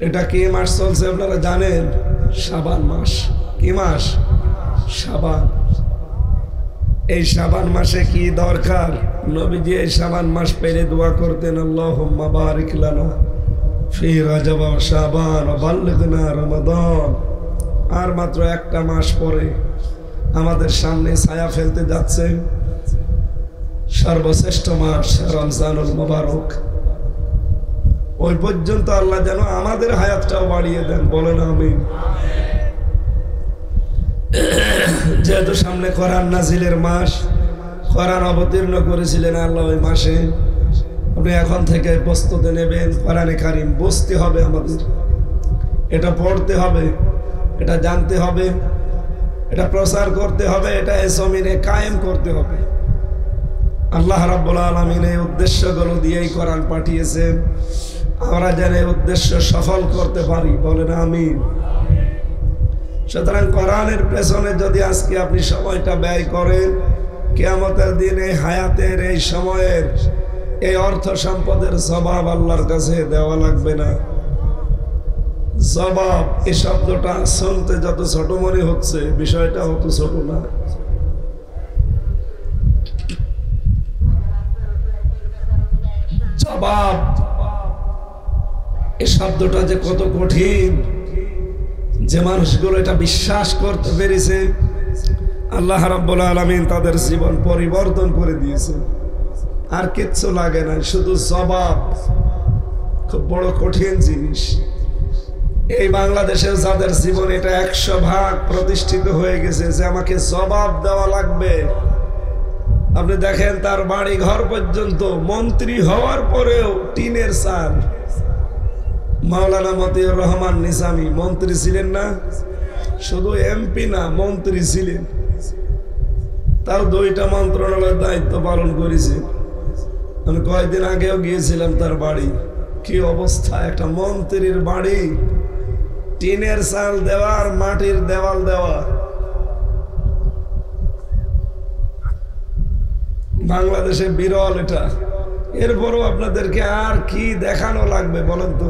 এটা কি মাস চলছে আপনারা জানেন? শাবান মাস। কি মাস? শাবান। এই শাবান মাসে কি দরকার? নবীজি এই শাবান মাস পেলে দোয়া করতেন, আল্লাহুম্মা বারিক লানা ফি রাজব ওয়া শাবান ওয়া বাল্লিগনা রমাদান। আর মাত্র একটা মাস পরে আমাদের সামনে ছায়া ফেলতে যাচ্ছে সর্বশ্রেষ্ঠ মাস রমজানুল মুবারক। ওই পর্যন্ত আল্লাহ যেন আমাদের হায়াতটাও বাড়িয়ে দেন, বলেন আমিন। যেহেতু সামনে কোরআন নাজিলের মাস, কোরআন অবতীর্ণ করেছিলেন আল্লাহ ওই মাসে, আপনি এখন থেকে প্রস্তুতি নেবেন। কোরআনে কারিম বুঝতে হবে আমাদের, এটা পড়তে হবে, এটা জানতে হবে, এটা প্রচার করতে হবে, এটা এই জমিনে কায়েম করতে হবে। আল্লাহ রাব্বুল আলামিন এই উদ্দেশ্যগুলো দিয়েই কোরআন পাঠিয়েছেন। আমরা যেন এই উদ্দেশ্য সফল করতে পারি, বলেন আমিন। সুতরাং কোরআনের পেছনে যদি আজকে আপনি সময়টা ব্যয় করেন, কিয়ামতের দিনে হায়াতের এই সময়ের এই অর্থ সম্পদের জবাব আল্লাহর কাছে দেওয়া লাগবে না। জবাব এই শব্দটা শুনতে যত ছোট মনে হচ্ছে, বিষয়টা অত ছোট না। জবাব এই শব্দটা যে কত কঠিন, যে মানুষগুলো এটা বিশ্বাস করতে পেরেছে আল্লাহ রাব্বুল আলামিন তাদের জীবন পরিবর্তন করে দিয়েছে। আর কিচ্ছু লাগে না, শুধু জবাব। খুব বড় কঠিন জিনিস। এই বাংলাদেশে যাদের জীবন এটা 100% প্রতিষ্ঠিত হয়ে গেছে যে আমাকে জবাব দেওয়া লাগবে। আপনি দেখেন তার বাড়ি ঘর পর্যন্ত, মন্ত্রী হওয়ার পরেও টিনের চাল। মাওলানা মতিউর রহমান নিজামী মন্ত্রী ছিলেন না? শুধু এমপি না, মন্ত্রী ছিলেন। তার 2টা মন্ত্রণালয়ের দায়িত্ব পালন করেছে। আমি কয়েকদিন আগেও গিয়েছিলাম তার বাড়ি। কি অবস্থা! একটা মন্ত্রীর বাড়ি, টিনের চাল দেওয়া আর মাটির দেওয়াল দেওয়া। বাংলাদেশে বিরল এটা। এরপরও আপনাদেরকে আর কি দেখানো লাগবে বলেন তো?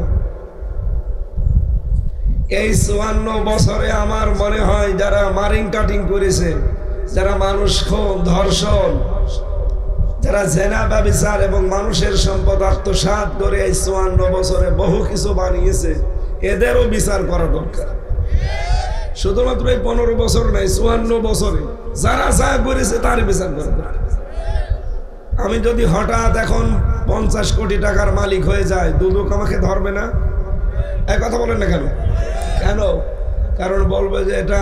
এই 54 বছরে আমার মনে হয় যারা মারিং কাটিং করেছে, যারা মানুষ খুন, ধর্ষণ, যারা জেনা ব্যভিচার এবং মানুষের সম্পদ আত্মসাৎ করে এই 54 বছরে বহু কিছু বানিয়েছে, এদেরও বিচার করা দরকার। শুধুমাত্র এই 15 বছর নাই, 54 বছরে যারা যা করেছে তার বিচার করা দরকার। আমি যদি হঠাৎ এখন 50 কোটি টাকার মালিক হয়ে যায়, দুদক আমাকে ধরবে না? এক কথা বলেন না কেন? কেন? কারণ বলবে যে এটা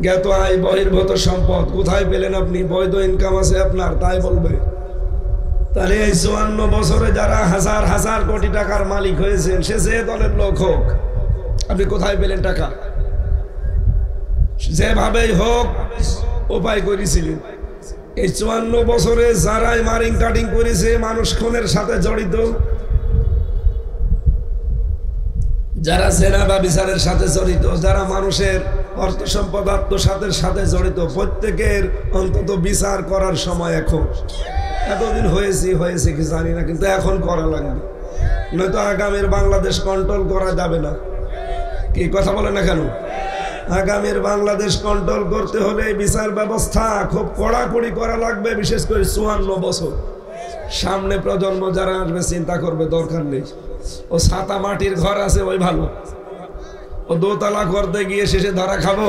জ্ঞাত আয়, বহির্ভূত সম্পদ। কোথায় পেলেন আপনি? বৈধ ইনকাম আছে আপনার, তাই বলবে। তাহলে এই 54 বছরে যারা হাজার হাজার কোটি টাকার মালিক হয়েছেন, সে যে দলের লোক হোক, আপনি কোথায় পেলেন টাকা? যেভাবেই হোক উপায় করেছিলেন। এই 54 বছরে যারাই মারিং কাটিং করেছে, মানুষ খুনের সাথে জড়িত, যারা জেনা বা বিচারের সাথে জড়িত, যারা মানুষের অর্থ সম্পদ আত্মসাতের সাথে জড়িত, প্রত্যেকের অন্তত বিচার করার সময় এখন। এতদিন হয়েছে কি জানি না, কিন্তু এখন করা লাগবে, নয়তো আগামীর বাংলাদেশ কন্ট্রোল করা যাবে না। কি কথা বলে না কেন? আগামীর বাংলাদেশ কন্ট্রোল করতে হলে বিচার ব্যবস্থা খুব কড়াকড়ি করা লাগবে, বিশেষ করে 54 বছর। সামনে প্রজন্ম যারা আসবে চিন্তা করবে, দরকার নেই। ও ছাতা মাটির ঘর আছে ওই ভালো, ও দোতলা করতে গিয়ে শেষে ধরা খাবো।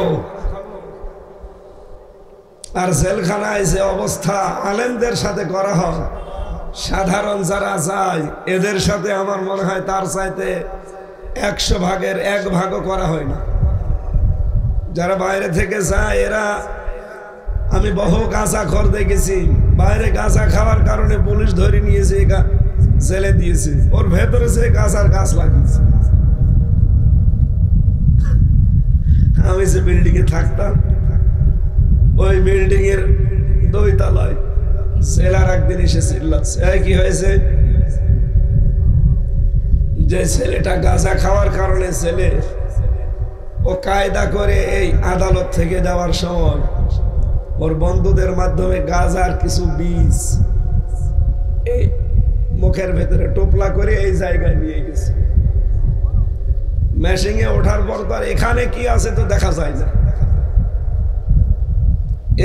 আর জেলখানায় যে অবস্থা আলেমদের সাথে করা হয়, সাধারণ যারা যায় এদের সাথে আমার মনে হয় তার চাইতে 100 ভাগের 1 ভাগও করা হয় না। যারা বাইরে থেকে যায় এরা, আমি বহু গাঁজা খর দেখেছি, বাইরে গাঁজা খাওয়ার কারণে পুলিশ ধরে নিয়েছে, জেলে দিয়েছে, ওর ভেতরে সে গাঁজার গাছ লাগিয়েছে। আমি যে বিল্ডিং এ থাকতাম, ওই বিল্ডিং এর 2 তলায় জেলার একদিন এসে চিল্লাচ্ছে, কি হয়েছে? যে ছেলেটা গাঁজা খাওয়ার কারণে ছেলে ও কায়দা করে এই আদালত থেকে যাওয়ার সময় ওর বন্ধুদের মাধ্যমে গাঁজার কিছু বীজ এই মুখের ভেতরে টোপলা করে এই জায়গায় নিয়ে গেছে। মেশিনে ওঠার পর তো আর এখানে কি আছে তো দেখা যায় না।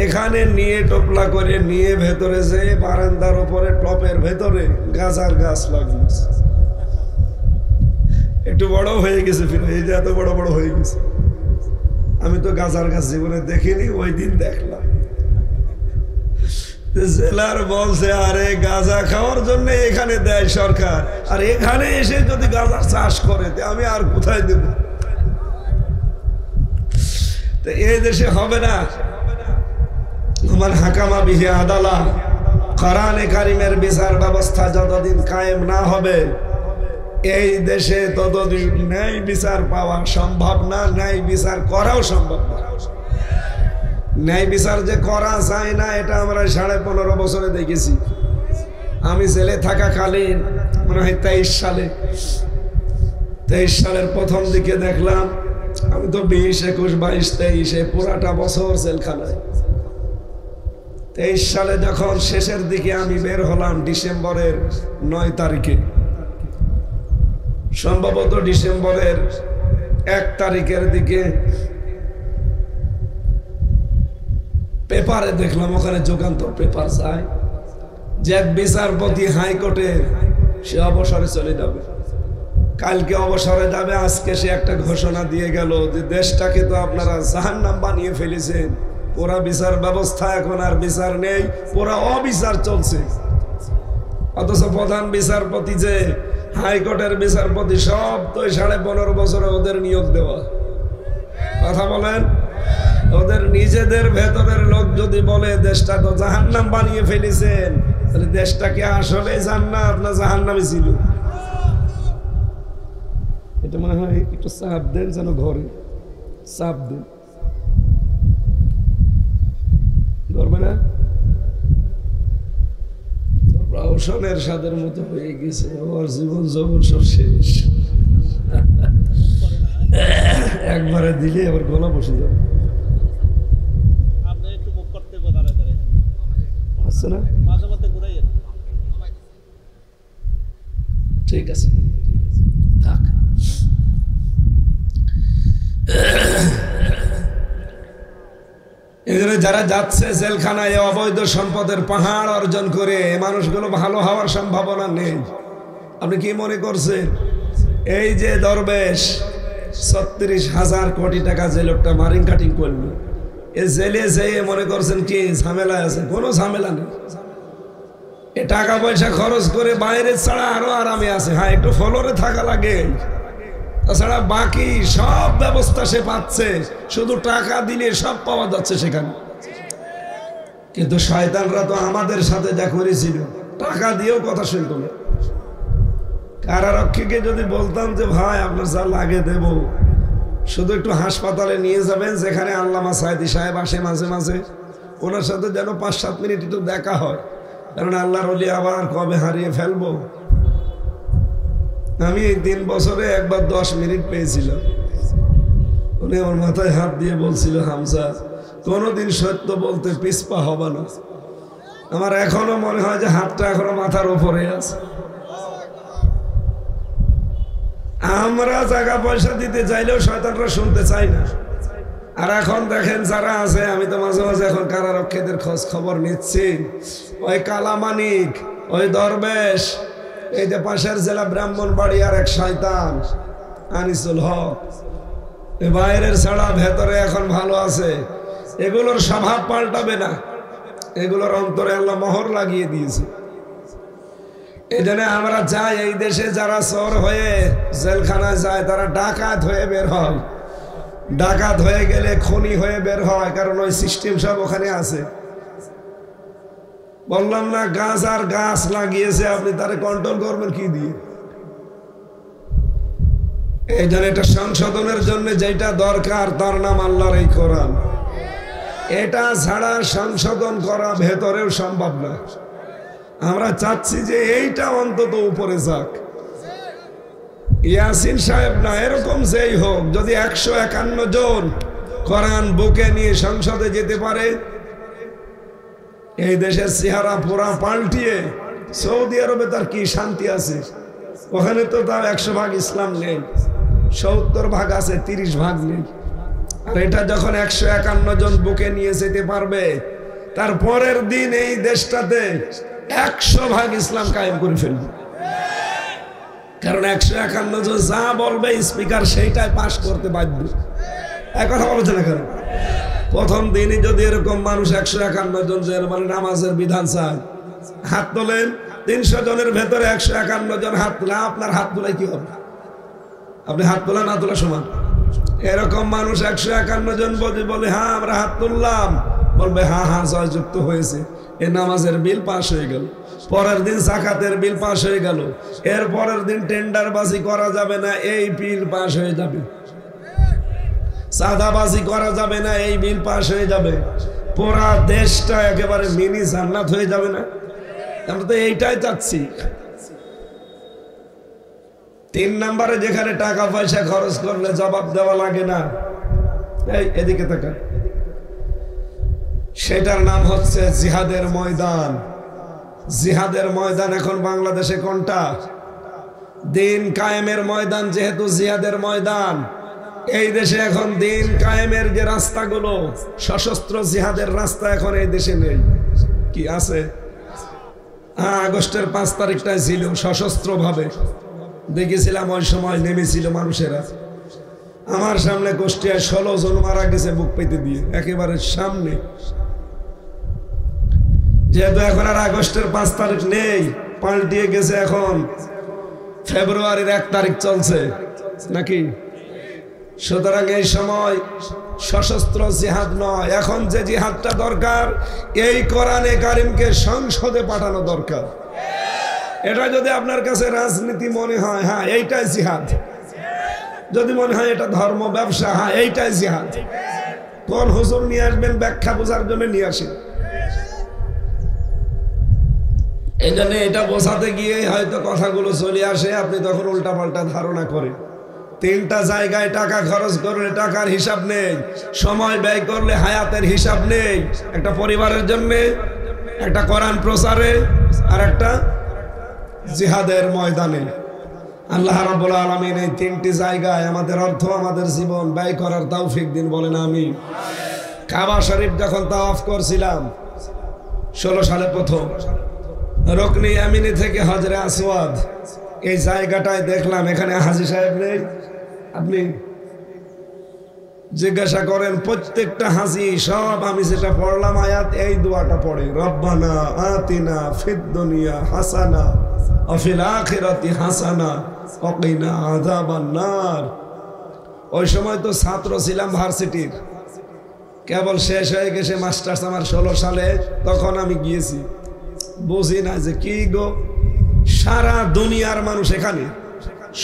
এখানে নিয়ে টোপলা করে নিয়ে ভেতরে যে বারান্দার উপরে টপের ভেতরে গাজার গাছ লাগিয়েছে। একটু বড় হয়ে গেছে, ফিরে এই যে এত বড় বড় হয়ে গেছে। আমি তো গাজার গাছ জীবনে দেখিনি, ওই দিন দেখলাম। জেলার বলছে আরে গাঁজা খাওয়ার জন্য এখানে দেয় সরকার, আর এখানে এসে যদি গাঁজার চাষ করে আমি আর কোথায় দেব? তো এই দেশে হবে না। আমার হাকামা বিহি আদালা, কোরআনে কারিমের বিচার ব্যবস্থা যতদিন কায়েম না হবে এই দেশে ততদিন ন্যায় বিচার পাওয়া সম্ভব না, ন্যায় বিচার করাও সম্ভব না। ন্যায় বিচার যে করা যায় না এটা আমরা 15.5 বছরে দেখেছি। আমি জেলে থাকাকালীন মনে হয় 23 সালের প্রথম দিকে দেখলাম। আমি তো 20, 21, 22, 23 পুরাটা বছর জেলখানায়। 23 সালে যখন শেষের দিকে আমি বের হলাম ডিসেম্বরের 9 তারিখে, সম্ভবত ডিসেম্বরের 1 তারিখের দিকে পেপারে দেখলাম, ওখানে যুগান্তর পেপার চায় যে এক বিচারপতি হাইকোর্টে সে অবসরে চলে যাবে, কালকে অবসরে যাবে। আজকে সে একটা ঘোষণা দিয়ে গেল যে দেশটাকে তো আপনারা জাহান্নাম বানিয়ে ফেলেছেন, পুরা বিচার ব্যবস্থা এখন আর বিচার নেই, পুরা অবিচার চলছে। অথচ প্রধান বিচারপতি যে হাইকোর্টের বিচারপতি সব তো 15.5 বছরে ওদের নিয়োগ দেওয়া। কথা বলেন, ওদের নিজেদের ভেতরের লোক যদি বলে দেশটা তো জাহান্নাম বানিয়ে ফেলেছেন, তাহলে দেশটাকে আসলে জান্নাত না জাহান্নামে ছিল? এটা মনে হয় একটু চাপ দেন, যেন ঘরে চাপ দেন, ধরবে না? রওশনের সাদের মতো হয়ে গেছে, আমার জীবন জবর সব শেষ। একবারে দিলে আবার গলা বসে যাবে। ঠিক আছে, থাক। এখানে যারা যাচ্ছে জেলখানায় অবৈধ সম্পদের পাহাড় অর্জন করে, মানুষগুলো ভালো হওয়ার সম্ভাবনা নেই। আপনি কি মনে করছেন এই যে দরবেশ 36,000 কোটি টাকা যে লোকটা মারিং কাটিং করলো, এ জেলে যেয়ে মনে করছেন কি ঝামেলা আছে? কোনো ঝামেলা নেই। এ টাকা পয়সা খরচ করে বাইরে ছাড়া আরো আরামে আছে। হ্যাঁ, একটু ফ্লোরে থাকা লাগে, তাছাড়া বাকি সব ব্যবস্থা সে পাচ্ছে, শুধু টাকা দিলে সব পাওয়া যাচ্ছে সেখানে। কিন্তু শয়তানরা তো আমাদের সাথে যা করেছিল, টাকা দিয়েও কথা শুনতো না। কারারক্ষীকে যদি বলতাম যে ভাই আপনার যা লাগে দেব, শুধু একটু হাসপাতালে নিয়ে যাবেন যেখানে আল্লামা সাইদি সাহেব আসে মাঝে মাঝে, ওনার সাথে যেন 5-7 মিনিট একটু দেখা হয়, কারণ আল্লাহর ওলি আবার কবে হারিয়ে ফেলবো। আমি এই 3 বছরে একবার 10 মিনিট পেয়েছিলাম। উনি আমার মাথায় হাত দিয়ে বলছিল, হামজা কোনোদিন সত্য বলতে পিছপা হবে না। আমার এখনো মনে হয় যে হাতটা এখনো মাথার উপরে আছে। আমরা টাকা পয়সা দিতে চাইলেও শয়তানরা শুনতে চাই না। আর এখন দেখেন যারা আছে, আমি তো মাঝে মাঝে এখন কারারক্ষীদের খোঁজ খবর নিচ্ছি, ওই কালামানিক, ওই দরবেশ, এই যে পাশের জেলা ব্রাহ্মণবাড়িয়ার এক শয়তান আনিসুল হক, বাইরের ছাড়া ভেতরে এখন ভালো আছে। এগুলোর স্বভাব পাল্টাবে না, এগুলোর অন্তরে আল্লাহ মোহর লাগিয়ে দিয়েছে। এই জন্য আমরা চাই এই দেশে যারা চোর হয়ে জেলখানায় যায় তারা ডাকাত হয়ে বের হয়। ডাকাত হয়ে গেলে খনি হয়ে বের হয়, কারণ ওই সিস্টেম সব ওখানে আছে। বললাম না, গাছ আর গাছ লাগিয়েছে, আপনি তারে কন্ট্রোল করবেন কি দিয়ে? এই জন্য এটা সংশোধনের জন্য যেটা দরকার তার নাম আল্লাহর এই কোরআন। এটা ছাড়া সংশোধন করা ভেতরেও সম্ভব না। আমরা চাচ্ছি যে এইটা অন্তত উপরে যাক। ইয়াসিন সাহেব না, এরকম যেই হোক, যদি 151 জন কোরআন বুকে নিয়ে সংসদে যেতে পারে, এই দেশের চেহারা পুরা পাল্টিয়ে, সৌদি আরবে তার কি শান্তি আছে? ওখানে তো তার 100 ভাগ ইসলাম নেই। 70 ভাগ আছে, 30 ভাগ নেই। আর এটা যখন 151 জন বুকে নিয়ে যেতে পারবে, তার পরের দিন এই দেশটাতে 100 ভাগ ইসলাম কায়েম করে ফেলবে। কারণ 151 জন যা বলবে স্পিকার সেইটাই পাশ করতে বাধ্য। এক কথা বলছে না কেন? প্রথম দিনই যদি এরকম মানুষ 151 জন যে মানে নামাজের বিধান চায়, হাত তোলেন। 300 জনের ভেতরে 151 জন হাত তোলা, আপনার হাত তোলাই কি হবে? আপনি হাত তোলা না তোলা সমান। এরকম মানুষ 151 জন বলে হ্যাঁ আমরা হাত তুললাম, বলবে হ্যাঁ হ্যাঁ জয়যুক্ত হয়েছে, এ নামাজের বিল পাস হয়ে গেল। পরের দিন যাকাতের বিল পাস হয়ে গেল। এর পরের দিন টেন্ডারবাজি করা যাবে না, এই বিল পাস হয়ে যাবে। চাঁদাবাজি করা যাবে না, এই বিল পাস হয়ে যাবে। পুরা দেশটা একেবারে মিনি জান্নাত হয়ে যাবে না? আমরা তো এইটাই চাচ্ছি। 3 নম্বরে যেখানে টাকা পয়সা খরচ করলে জবাব দেওয়া লাগে না, এই এদিকে তাকান, সেটার নাম হচ্ছে জিহাদের ময়দান। জিহাদের ময়দান এখন বাংলাদেশে কোনটা? দিন কায়েমের ময়দান। যেহেতু জিহাদের ময়দান, এই দেশে এখন দিন কায়েমের যে রাস্তাগুলো, সশস্ত্র জিহাদের রাস্তা এখন এই দেশে নেই। কি আছে? আগস্টের 5 তারিখটায় ছিল সশস্ত্র ভাবে, দেখেছিলাম ওই সময় নেমেছিল মানুষেরা। আমার সামনে কুষ্টিয়ায় 16 জন মারা গেছে বুক পেতে দিয়ে, একেবারে সামনে। যেহেতু এখন আর আগস্টের 5 তারিখ নেই, পাল্টিয়ে গেছে, এখন ফেব্রুয়ারির 1 তারিখ চলছে নাকি? সুতরাং এই সময় সশস্ত্র জিহাদ নয়, এখন যে জিহাদটা দরকার, এই কোরআনে কারিমকে সংসদে পাঠানো দরকার। এটা যদি আপনার কাছে রাজনীতি মনে হয়, হ্যাঁ এইটাই জিহাদ। যদি মনে হয় এটা ধর্ম ব্যবসা, হ্যাঁ এইটাই জিহাদ। কোন হুজুর নিয়ে আসবেন ব্যাখ্যা বোঝার জন্য নিয়ে আসেন। এই জন্য এটা বোঝাতে গিয়ে হয়তো কথাগুলো চলে আসে, আপনি তখন উল্টাপাল্টা ধারণা করেন। 3টা জায়গায় টাকা খরচ করলে টাকার হিসাব নেই, সময় ব্যয় করলে হায়াতের হিসাব নেই। একটা পরিবারের জন্য, একটা কোরআন প্রচারে, আর একটা জিহাদের ময়দানে। আল্লাহ রাব্বুল আলামিন এই 3টি জায়গায় আমাদের অর্থ, আমাদের জীবন ব্যয় করার তৌফিক দিন, বলেন আমিন। কাবা শরীফ যখন তাওয়াফ করছিলাম 16 সালে প্রথম, রুকনে ইয়ামিনী থেকে হজরে আসওয়াদ, এই জায়গাটায় দেখলাম এখানে হাজী সাহেব নেই। আপনি জিজ্ঞাসা করেন প্রত্যেকটা হাজী সব আমি যেটা পড়লাম আয়াত, এই দোয়াটা পড়ে, রব্বানা আতিনা ফিদ দুনিয়া হাসানা ওয়া ফিল আখিরাতি হাসানা ওয়া কিনা আযাবান নার। ওই সময় তো ছাত্র ছিলাম ভার্সিটির, কেবল শেষ হয়ে গেছে মাস্টার্স আমার 16 সালে, তখন আমি গিয়েছি। বুঝি না যে কি গো, সারা দুনিয়ার মানুষ এখানে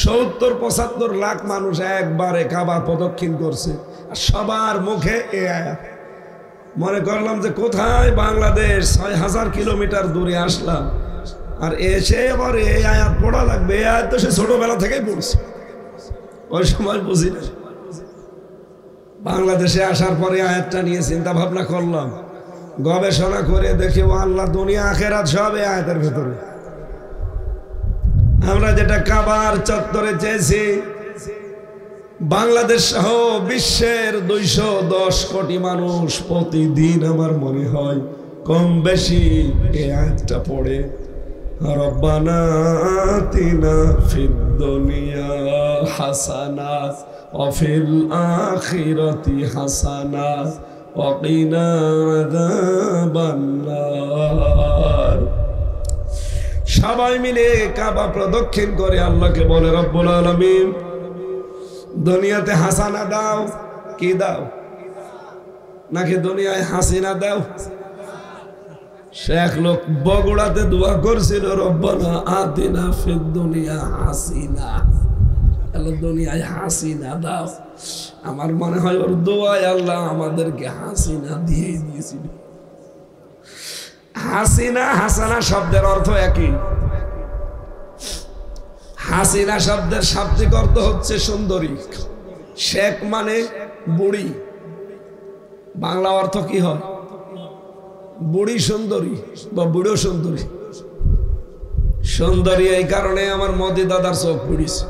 70-75 লাখ মানুষ একবারে কাবা প্রদক্ষিণ করছে, আর সবার মুখে এ আয়াত। মনে করলাম যে কোথায় বাংলাদেশ, 6000 কিলোমিটার দূরে আসলাম, আর এসে আবার এই আয়াত পড়া লাগবে। এই আয়াত তো সে ছোটবেলা থেকেই পড়ছে, ওই সময় বুঝি না। বাংলাদেশে আসার পরে আয়াতটা নিয়ে চিন্তা ভাবনা করলাম, গবেষণা করে দেখি ও আল্লাহ, দুনিয়া আখেরাত সব এই আয়াতের ভেতরে। আমরা যেটা কাবার চত্বরে চেয়েছি, বাংলাদেশ সহ বিশ্বের 210 কোটি মানুষ প্রতিদিন আমার মনে হয় কম বেশি এই আয়াতটা পড়ে, রব্বানা আতিনা ফিদ দুনিয়া হাসানা ওয়া ফিল আখিরাতি হাসানা ওয়া কিনা আযাবান নার। সবাই মিলে কাবা প্রদক্ষিণ করে আল্লাহকে বলে, রব্বুল আলামিন দুনিয়াতে হাসানা দাও। কি দাও? নাকি দুনিয়ায় হাসিনা দাও? সে এক লোক বগুড়াতে দোয়া করছিল, রব্বানা আতিনা ফিদ দুনিয়া হাসিনা, আল্লাহ দুনিয়ায় হাসিনা দাও। আমার মনে হয় ওর দোয়ায় আল্লাহ আমাদেরকে হাসিনা দিয়ে দিয়েছিল। হাসিনা হাসানা শব্দের অর্থ একই। হাসিনা শব্দের শাব্দিক অর্থ হচ্ছে সুন্দরী, শেখ মানে বুড়ি। বাংলা অর্থ কি হয়? বুড়ি সুন্দরী বা বুড়ো সুন্দরী। সুন্দরী এই কারণে আমার মোদি দাদার চোখ পুড়িছে।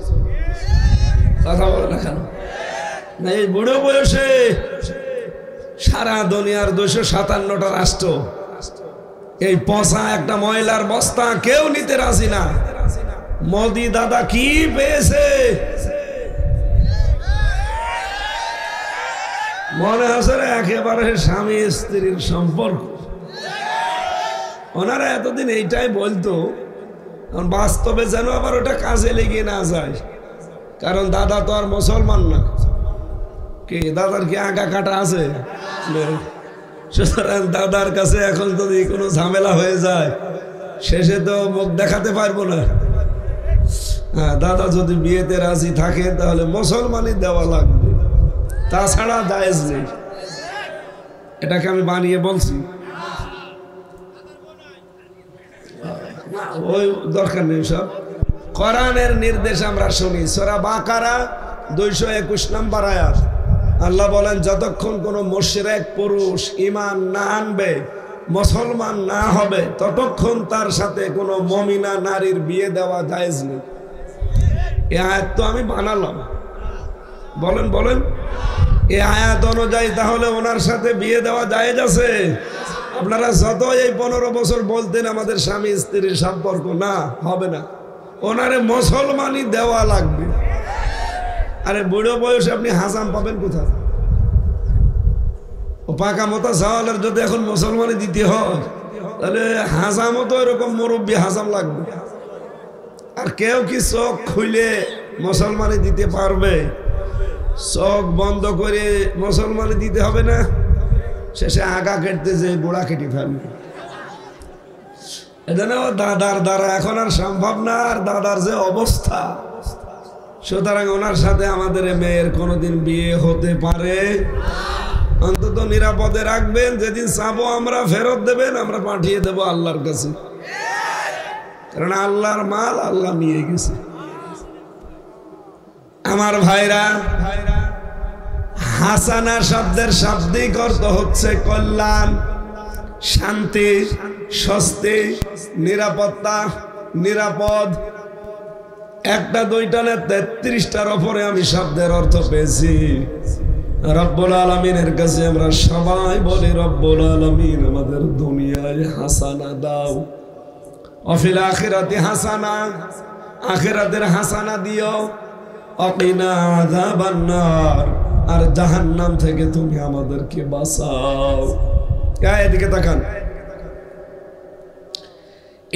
কথা বলে না কেন? না, এই বুড়ো বয়সে সারা দুনিয়ার 257টা রাষ্ট্র এই পচা একটা ময়লার বস্তা কেউ নিতে রাজি না। মোদি দাদা কি পেয়েছে? মনে হচ্ছে একেবারে স্বামী স্ত্রীর সম্পর্ক। ওনারা এতদিন এইটাই বলতো, বাস্তবে যেন আবার ওটা কাজে লেগে না যায়। কারণ দাদা তো আর মুসলমান না। কি দাদার কি আগা কাটা আছে? সুতরাং দাদার কাছে এখন যদি কোনো ঝামেলা হয়ে যায়, শেষে তো মুখ দেখাতে পারবো না। হ্যাঁ, দাদা যদি বিয়েতে রাজি থাকে তাহলে মুসলমানই দেওয়া লাগবে, তাছাড়া জায়েজ নেই। এটাকে আমি বানিয়ে বলছি, ওই দরকার নেই। সব কোরআনের নির্দেশ আমরা শুনি। সূরা বাকারা 221 নম্বর আয়াত, আল্লাহ বলেন, যতক্ষণ কোন মুশরিক পুরুষ ঈমান না আনবে, মুসলমান না হবে, ততক্ষণ তার সাথে কোনো মুমিনা নারীর বিয়ে দেওয়া জায়েজ নেই। এই আয়াত তো আমি বানালাম। বলেন বলেন, এই আয়াত অনুযায়ী তাহলে ওনার সাথে বিয়ে দেওয়া জায়েজ আছে? আপনারা যত এই 15 বছর বলতেন আমাদের স্বামী স্ত্রীর সম্পর্ক, না, হবে না, ওনারে মুসলমানই দেওয়া লাগবে। আরে বুড়ো বয়সে আপনি হাজাম পাবেন কোথায়? ও পাকা মতো চাওয়ালের যদি এখন মুসলমানি দিতে হয়, তাহলে হাজামও তো এরকম মুরব্বী হাজাম লাগবে। আর কেউ কি চোখ খুলে মুসলমানি দিতে পারবে? চোখ বন্ধ করে মুসলমানি দিতে হবে না? শেষে আগা কেটতে যে গোড়া কেটে ফেলবে। এজন্য দাদার দ্বারা এখন আর সম্ভব না, আর দাদার যে অবস্থা, সুতরাং ওনার সাথে আমাদের মেয়ের কোনোদিন বিয়ে হতে পারে। অন্তত নিরাপদে রাখবেন, যেদিন চাবো আমরা ফেরত দেবেন, আমরা পাঠিয়ে দেবো আল্লাহর কাছে। কারণ আল্লাহর মাল আল্লাহ নিয়ে গেছে। আমার ভাইরা, হাসানা শব্দের শাব্দিক অর্থ হচ্ছে কল্যাণ, শান্তি, স্বস্তি, নিরাপত্তা, নিরাপদ। একটা দুইটা না 33টার ওপরে আমি শব্দের অর্থ পেয়েছি। রব্বুল আলামিনের কাছে আমরা সবাই বলি, রব্বুল আলামিন আমাদের দুনিয়ায় হাসানা দাও, অফিল আখিরাতি হাসানা, আখিরাতের হাসানা দিও, অকিনা আযাবান নার, আর জাহান্নাম থেকে তুমি আমাদেরকে বাঁচাও। এদিকে তাকান।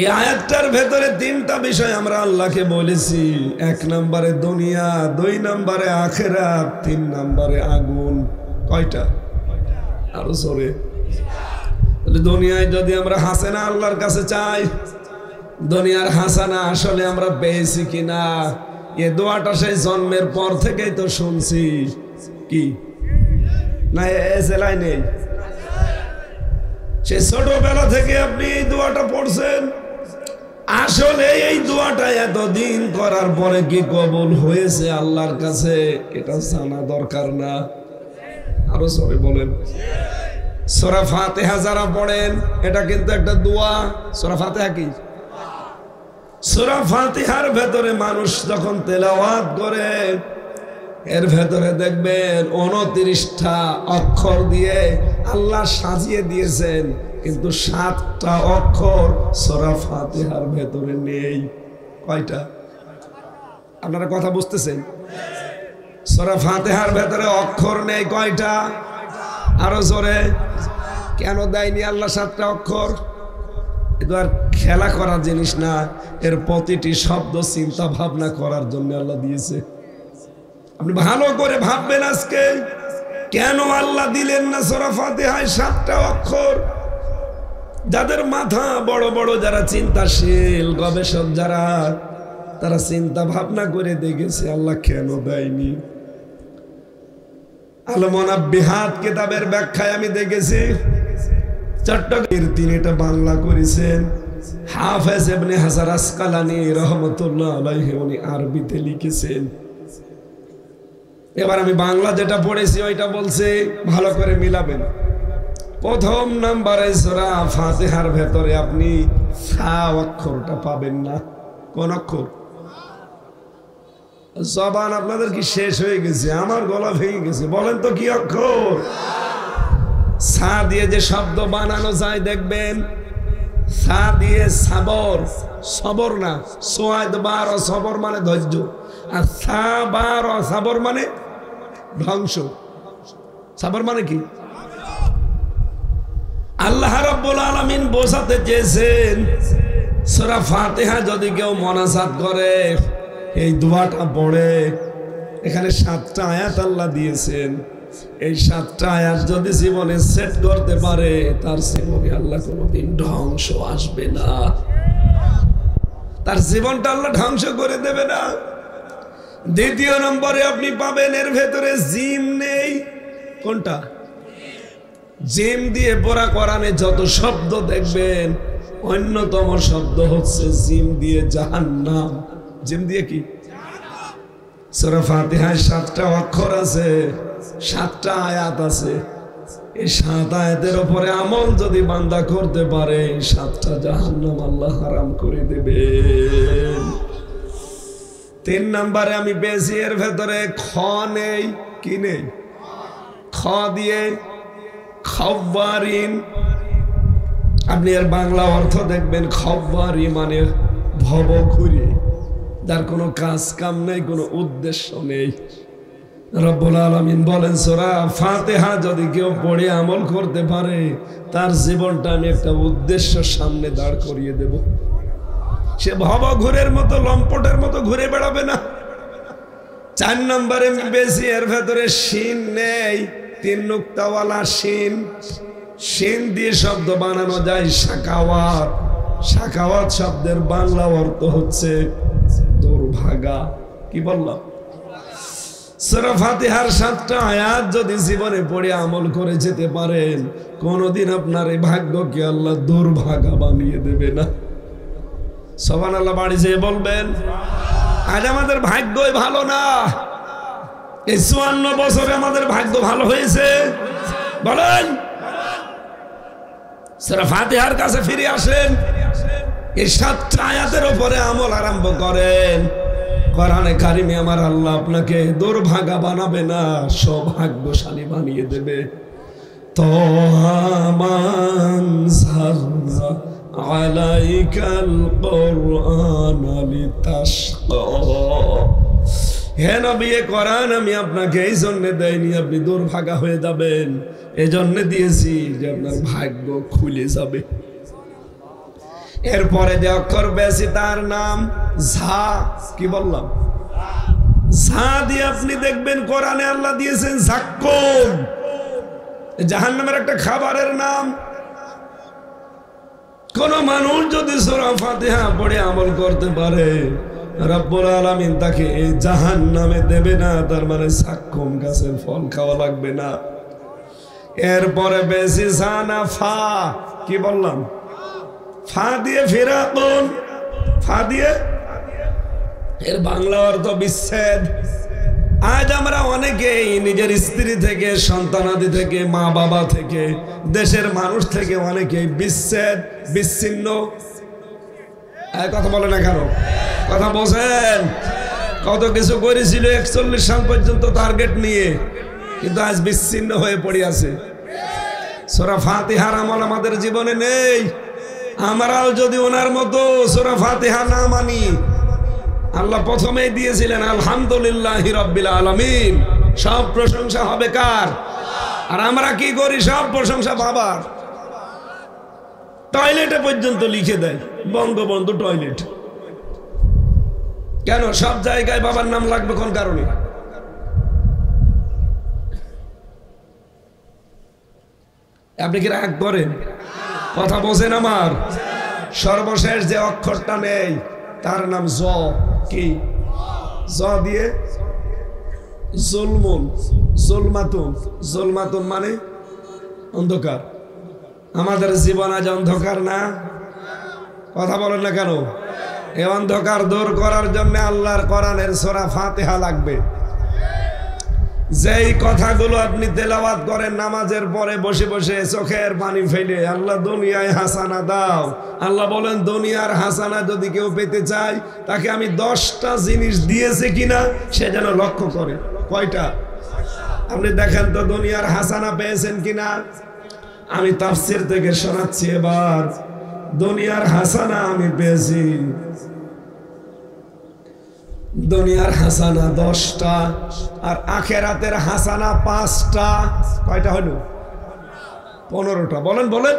এই আয়াতটার ভেতরে 3টা বিষয় আমরা আল্লাহকে বলেছি। 1 নম্বরে দুনিয়া, 2 নম্বরে আখিরাত, 3 নম্বরে আগুন। কয়টা? আরো জোরে। দুনিয়ায় যদি আমরা হাসানা আল্লাহর কাছে চাই, দুনিয়ার হাসানা আসলে আমরা পেয়েছি কিনা? এ দোয়াটা সেই জন্মের পর থেকেই তো শুনছি। কি না এসেলাই নেই? সে ছোটবেলা থেকে আপনি এই দোয়াটা পড়ছেন। আসলে এই দোয়াটা এতদিন করার পরে কি কবুল হয়েছে আল্লাহর কাছে, এটা জানা দরকার না? আরো সরে বলেন। সূরা ফাতিহা যারা পড়েন, এটা কিন্তু একটা দোয়া। সূরা ফাতিহা কি? সূরা ফাতিহার ভেতরে মানুষ যখন তেলাওয়াত করে, এর ভেতরে দেখবেন 29টা অক্ষর দিয়ে আল্লাহ সাজিয়ে দিয়েছেন, কিন্তু 7টা অক্ষর সূরা ফাতিহার ভেতরে নেই। কয়টা? আপনারা কথা বুঝতেছেন? সূরা ফাতিহার ভেতরে অক্ষর নেই কয়টা? আরো জোরে। কেন দেয়নি আল্লাহ 7টা অক্ষর? এটা আর খেলা করার জিনিস না, এর প্রতিটি শব্দ চিন্তা ভাবনা করার জন্য আল্লাহ দিয়েছে। আপনি ভালো করে ভাববেন আজকে, কেন আল্লাহ দিলেন না সূরা ফাতিহায় 7টা অক্ষর? যাদের মাথা বড় বড়, যারা চিন্তাশীল গবেষক, যারা, তারা চিন্তা ভাবনা করে দেখেছে আল্লাহ কেন দেয়নি। আল মুনাব্বিহাত কিতাবের ব্যাখ্যায় আমি দেখেছি, চট্টগ্রামের তিনি এটা বাংলা করেছেন হাফেজ ইবনে হাজার আসকালানী রহমাতুল্লাহ আলাইহি, উনি আরবিতে লিখেছেন। এবার আমি বাংলা যেটা পড়েছি ওইটা বলছে, ভালো করে মিলাবেন। প্রথম নম্বরে সূরা ফাতিহার ভেতরে আপনি সা অক্ষরটা পাবেন না। কোন অক্ষর? জবান আপনাদের কি শেষ হয়ে গেছে? আমার গলা ভেঙে গেছে। বলেন তো কি অক্ষর? সা দিয়ে যে শব্দ বানানো যায় দেখবেন, সা দিয়ে সাবর, সবর না, সোয়াদ বার সবর মানে ধৈর্য, আর সা বার সাবর মানে ধ্বংস। সাবর মানে কি? আল্লাহ রাব্বুল আলামিন বোঝাতে চেয়েছেন সূরা ফাতিহা যদি কেউ মোনাজাত করে, এই দোয়াটা পড়ে, এখানে 7টা আয়াত আল্লাহ দিয়েছেন। এই 7টা আয়াত যদি জীবনে সেট করতে পারে, তার জীবনে আল্লাহ কোনোদিন ধ্বংস আসবে না, তার জীবনটা আল্লাহ ধ্বংস করে দেবে না। দ্বিতীয় নম্বরে আপনি পাবেন এর ভেতরে জিম নেই। কোনটা? জিম দিয়ে পড়া কোরআনে যত শব্দ দেখবেন, অন্যতম শব্দ হচ্ছে জিম দিয়ে জাহান্নাম। জিম দিয়ে কি? সূরা ফাতিহায় 7টা অক্ষর আছে, 7টা আয়াত আছে। এই 7 আয়াতের উপরে আমল যদি বান্দা করতে পারে, 7টা জাহান্নাম আল্লাহ হারাম করে দেবেন। 3 নম্বরে আমি বেশি এর ভেতরে খ নেই। কি নেই? খ দিয়ে খব্বারিন। আপনি এর বাংলা অর্থ দেখবেন, খব্বারি মানে ভবঘুরে, যার কোনো কাজ কাম নেই, কোনো উদ্দেশ্য নেই। রব্বুল আলামিন বলেন সূরা ফাতিহা যদি কেউ পড়ে আমল করতে পারে, তার জীবনটা আমি একটা উদ্দেশ্যের সামনে দাঁড় করিয়ে দেব। সে ভবঘুরের মতো, লম্পটের মতো ঘুরে বেড়াবে না। 4 নম্বরে বেশি এর ভেতরে শিন নেই। 3 নুক্তাওয়ালা শিন। শিন দিয়ে শব্দ বানানো যায় সাকাওয়াত। সাকাওয়াত শব্দের বাংলা অর্থ হচ্ছে দুর্ভাগা। কি বললাম? সূরা ফাতিহার 7টা আয়াত যদি জীবনে পড়ে আমল করে যেতে পারেন, কোনদিন আপনার এই ভাগ্যকে আল্লাহ দুর্ভাগা বানিয়ে দেবে না। সুবহানাল্লাহ বাড়ি যেয়ে বলবেন। আজ আমাদের ভাগ্যই ভালো না। এই 54 বছরে আমাদের ভাগ্য ভালো হয়েছে? বলেন। সূরা ফাতিহার কাছে ফিরে আসেন, এই 7টা আয়াতের উপরে আমল আরম্ভ করেন। কোরআনে কারিমে আমার আল্লাহ আপনাকে দুর্ভাগা বানাবে না, সৌভাগ্যশালী বানিয়ে দেবে। তামান সারনা আলাইকাল কুরআন লিতাশকা। হে নবী, কোরআন আমি আপনাকে এই জন্য দেইনি আপনি দুর্ভাগা হয়ে যাবেন, এই জন্য দিয়েছি যে আপনার ভাগ্য খুলে যাবে। এরপরে যে অক্ষর বেশি তার নাম ঝা। কি বললাম? ঝা দিয়ে আপনি দেখবেন কোরআনে আল্লাহ দিয়েছেন জাক্কুম, জাহান্নামের একটা খাবারের নাম। কোন মানুষ যদি সূরা ফাতিহা পড়ে আমল করতে পারে, রব্বুল আলামিন তাকে এই জাহান্নামে দেবে না। তার মানে জাক্কুম গাছের ফল খাওয়া লাগবে না। এরপরে বেশি জানা ফা। কি বললাম? ফা দিয়ে ফিরাউন। ফা দিয়ে এর বাংলা অর্থ বিচ্ছেদ। আজ আমরা অনেকেই নিজের স্ত্রী থেকে, সন্তানাদি থেকে, মা বাবা থেকে, দেশের মানুষ থেকে অনেকেই বিচ্ছেদ, বিচ্ছিন্ন। কথা বলে না কেন? কথা বোঝেন? কত কিছু করেছিল 41 সাল পর্যন্ত টার্গেট নিয়ে, কিন্তু আজ বিচ্ছিন্ন হয়ে পড়ে আছে। সূরা ফাতিহার আমল আমাদের জীবনে নেই। আমরাও যদি ওনার মতো সূরা ফাতিহা না মানি, আল্লাহ প্রথমেই দিয়েছিলেন আলহামদুলিল্লাহি রাব্বিল আলামিন, সব প্রশংসা হবে কার? আর আমরা কি করি? সব প্রশংসা বাবার। টয়লেটে পর্যন্ত লিখে দেয় বঙ্গবন্ধু টয়লেট। কেন সব জায়গায় বাবার নাম লাগবে? কোন কারণে? আপনি কি রাগ করেন? কথা বোঝেন আমার? সর্বশেষ যে অক্ষরটা নেই তার নাম জ। কি? জ দিয়ে জুলমুন, জুলমাতুন। জুলমাতুন মানে অন্ধকার। আমাদের জীবন আজ অন্ধকার না? কথা বলেন না কেন? এই অন্ধকার দূর করার জন্য আল্লাহর কোরআনের সূরা ফাতিহা লাগবে। যেই কথাগুলো আপনি তেলাওয়াত করেন নামাজের পরে বসে বসে চোখের পানি ফেলে, আল্লাহ দুনিয়ায় হাসানা দাও, আল্লাহ বলেন দুনিয়ার হাসানা যদি কেউ পেতে চায় তাকে আমি 10টা জিনিস দিয়েছে কিনা সে যেন লক্ষ্য করে। কয়টা? আপনি দেখেন তো দুনিয়ার হাসানা পেয়েছেন কিনা। আমি তাফসীর থেকে শোনাচ্ছি এবার। দুনিয়ার হাসানা আমি পেয়েছি, দুনিয়ার হাসানা 10টা আর আখেরাতের হাসানা 5টা। কয়টা হলো? 15টা। বলেন বলেন।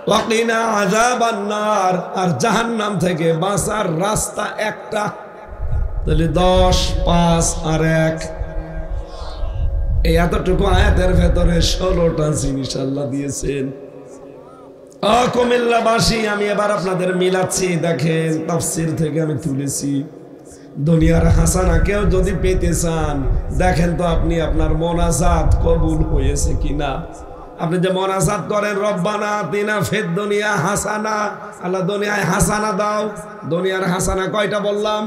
ওয়াকিনা আযাবান নার, আর জাহান্নাম থেকে বাঁচার রাস্তা একটা। তাহলে 10, 5 আর 1, এই এতটুকু আয়াতের ভেতরে 16টা জিনিস আল্লাহ দিয়েছেন। কুমিল্লাবাসী, আমি এবার আপনাদের মিলাচ্ছি, দেখেন তাফসীর থেকে আমি তুলেছি। দুনিয়ার হাসানা কেউ যদি পেতে চান দেখেন তো আপনি আপনার মোনাজাত কবুল হয়েছে কিনা। আপনি যে মোনাজাত করেন রব্বানা আতিনা ফিদ দুনিয়া হাসানা, আল্লাহ দুনিয়ায় হাসানা দাও। দুনিয়ার হাসানা কয়টা বললাম?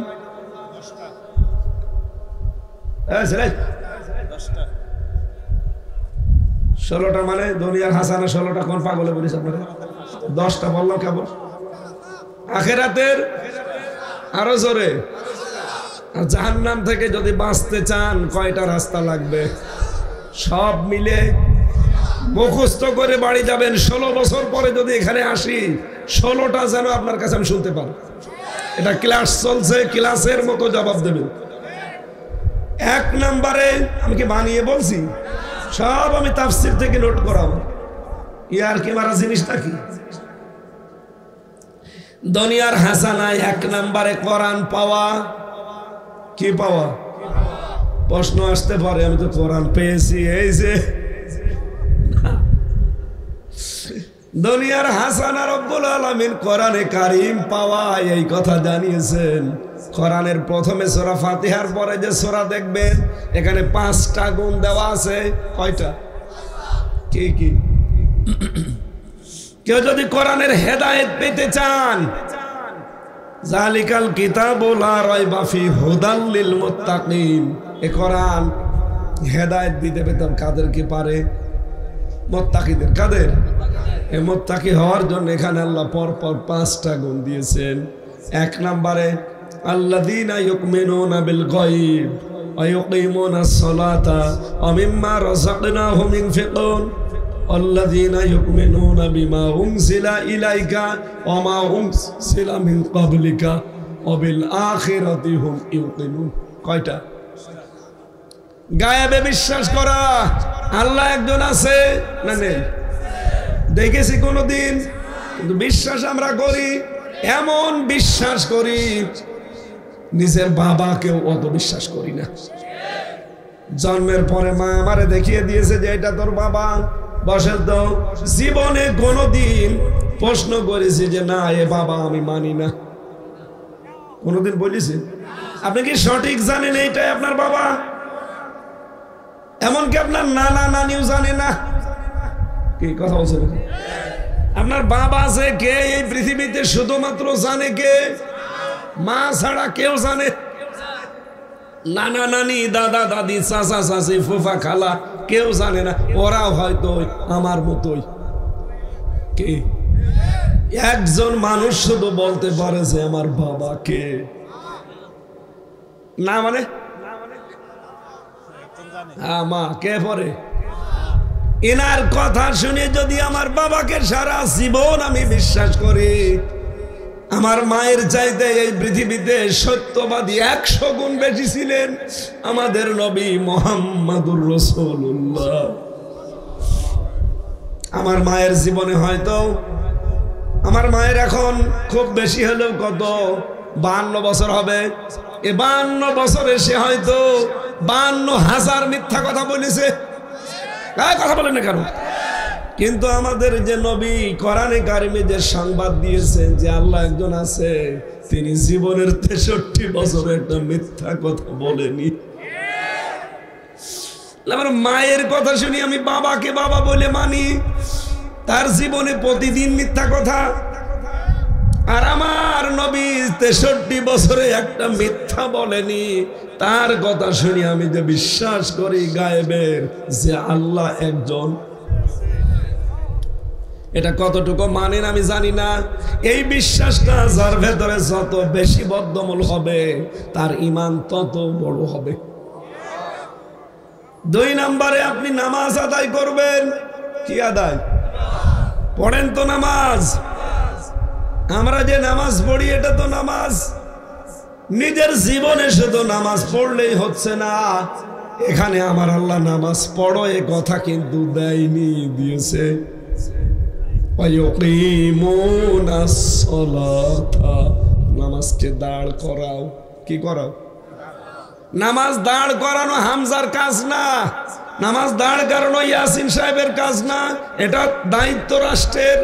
16টা। মানে দুনিয়ার হাসানা 16টা। কোন পাগলে বলিস আপনারা? 10টা বললাম কেবল। আখেরাতের আরো জোরে। আর জাহান্নাম থেকে যদি বাঁচতে চান কয়টা রাস্তা লাগবে? সব মিলে মুখস্থ করে বাড়ি যাবেন। 16 বছর পরে যদি এখানে আসি 16টা যেন আপনার কাছে আমি শুনতে পারি। এটা ক্লাস চলছে, ক্লাসের মতো জবাব দেবেন। 1 নম্বরে আমি কি বানিয়ে বলছি? সব আমি তাফসীর থেকে নোট করাবো। ইয়ার কি মারা জিনিসটা কি? দুনিয়ার হাসানায় 1 নম্বরে কোরআন পাওয়া। কি পাওয়া? প্রশ্ন আসতে পারে আমি তো কোরআন পেয়েছি, এই যে দুনিয়ার হাসানা রব্বুল আলামিন কোরআনে কারীম পাওয়া, এই কথা জানিয়েছেন। কোরআনের প্রথমে সূরা ফাতিহার পরে যে সূরা দেখবেন এখানে 5টা গুণ দেওয়া আছে। কয়টা? কি কি? কেউ যদি কোরআনের হেদায়েত পেতে চান, জালিকাল কিতাবু লা রাইবা ফি হুদাল লিল মুত্তাকিন, এই কোরআন হেদায়েত দিতে পেতাম কাদেরকে পারে? মুত্তাকিদের। কাদের? এই মুত্তাকি হওয়ার জন্য এখানে আল্লাহ পরপর 5টা গুণ দিয়েছেন। 1 নম্বরে আল্লাযীনা ইউমিনুনা বিল গায়ব ওয়া ইউকিমুনাস সালাতা ওয়া মিম্মা রাযাকনাহুম ইউনফিকুন। আল্লাযীনা ইউমিনুনা বিমা উনজিলা ইলাইকা ওয়া মা উনজিলা মিন ক্বাবলিকা ওয়া বিল আখিরাতি হুম ইউকিনুন। কয়টা? গায়েবে বিশ্বাস করা, আল্লাহ একজন আছে না নেই দেখেছি কোনদিন, কিন্তু বিশ্বাস আমরা করি। এমন বিশ্বাস করি নিজের বাবাকেও অত বিশ্বাস করি না। জন্মের পরে মা আমারে দেখিয়ে দিয়েছে যে এটা তোর বাবা, বসেন তো। জীবনে কোনদিন প্রশ্ন করেছি যে না এ বাবা আমি মানি না? কোনদিন বলেছি? আপনি কি সঠিক জানেন এইটাই আপনার বাবা? এমনকি আপনার নানা নানিও জানে না। কি কথা বলছেন? আপনার বাবা আছে কে এই পৃথিবীতে শুধুমাত্র জানে কে? মা ছাড়া কেউ জানে? নানা নানি, দাদা দাদি, চাচা চাচি, ফুফা খালা কেউ জানে না। ওরাও হয়তো আমার মতোই। কে? একজন মানুষ শুধু বলতে পারে যে আমার বাবা কে। না মানে মা কে পরে? এনার কথা শুনে যদি আমার বাবাকে সারা জীবন আমি বিশ্বাস করি, আমার মায়ের চাইতে এই পৃথিবীতে সত্যবাদী 100 গুণ বেশি ছিলেন আমাদের নবী মুহাম্মাদুর রাসূলুল্লাহ। আমার মায়ের জীবনে হয়তো, আমার মায়ের এখন খুব বেশি হলেও কত 52 বছর হবে। এ 52 বছরে সে হয়তো 52,000 মিথ্যা কথা বলেছে। কথা বলেন না কেন? কিন্তু আমাদের যে নবী কোরআনে কারিমে যে সংবাদ দিয়েছেন যে আল্লাহ একজন আছে, তিনি জীবনের 63 বছরে একটা মিথ্যা কথা বলেনি। আমার মায়ের কথা শুনি আমি বাবাকে বাবা বলে মানি, তার জীবনে প্রতিদিন মিথ্যা কথা। আর আমার নবী 63 বছরে একটা মিথ্যা বলেনি। তার কথা শুনি আমি যে বিশ্বাস করি গায়েবের যে আল্লাহ একজন, এটা কতটুকু মানেন আমি জানি না। এই বিশ্বাসটা যার ভেতরে যত বেশি বদ্ধমূল হবে তার ঈমান তত বড় হবে। 2 নম্বরে আপনি নামাজ আদায় করবেন। কি আদায় পড়েন তো নামাজ। আমরা যে নামাজ পড়ি এটা তো নামাজ, নিজের জীবনে শুধু নামাজ পড়লেই হচ্ছে না। এখানে আমার আল্লাহ নামাজ পড়ো এ কথা কিন্তু দেয়নি, দিয়েছে নামাজকে দাঁড় করাও। কি করাও? নামাজ দাঁড় করানো হামজার কাজ না, নামাজ দাঁড় করানো ইয়াসিন সাহেবের কাজ না, এটা দায়িত্ব রাষ্ট্রের।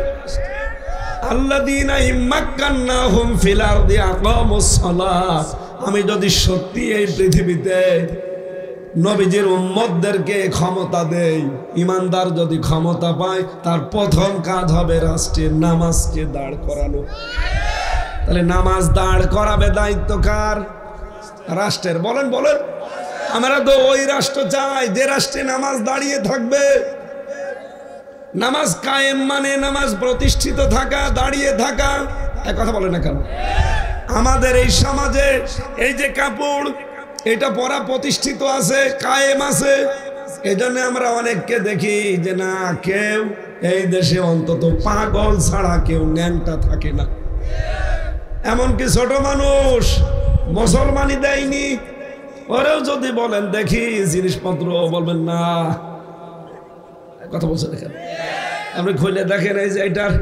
আল্লাযীনা ইম্মাক্কান্নাহুম ফিল আরদি আকামুস সালাহ। আমি যদি সত্যি এই পৃথিবীতে নবীজির উম্মতদেরকে ক্ষমতা দেই, ইমানদার যদি ক্ষমতা পায়, তার প্রথম কাজ হবে রাষ্ট্রের নামাজকে দাঁড় করানো। তাহলে নামাজ দাঁড় করাবে দায়িত্ব কার? রাষ্ট্রের। বলেন বলেন। আমরা তো ওই রাষ্ট্র চাই যে রাষ্ট্রে নামাজ দাঁড়িয়ে থাকবে। নামাজ কায়েম মানে নামাজ প্রতিষ্ঠিত থাকা, দাঁড়িয়ে থাকা। এক কথা বলে না কেন? আমাদের এই সমাজে এই যে কাপড়, এটা পরা প্রতিষ্ঠিত আছে, কায়েম আছে। এই জন্য আমরা অনেককে দেখি যে না, কেউ এই দেশে অন্তত পাগল ছাড়া কেউ ন্যাংটা থাকে না। এমনকি ছোট মানুষ মুসলমানই দেয়নি, ওরেও যদি বলেন দেখি জিনিসপত্র, বলবেন না। কথা বলছে দেখেন, আপনি খুলে দেখেন এই যে এটার,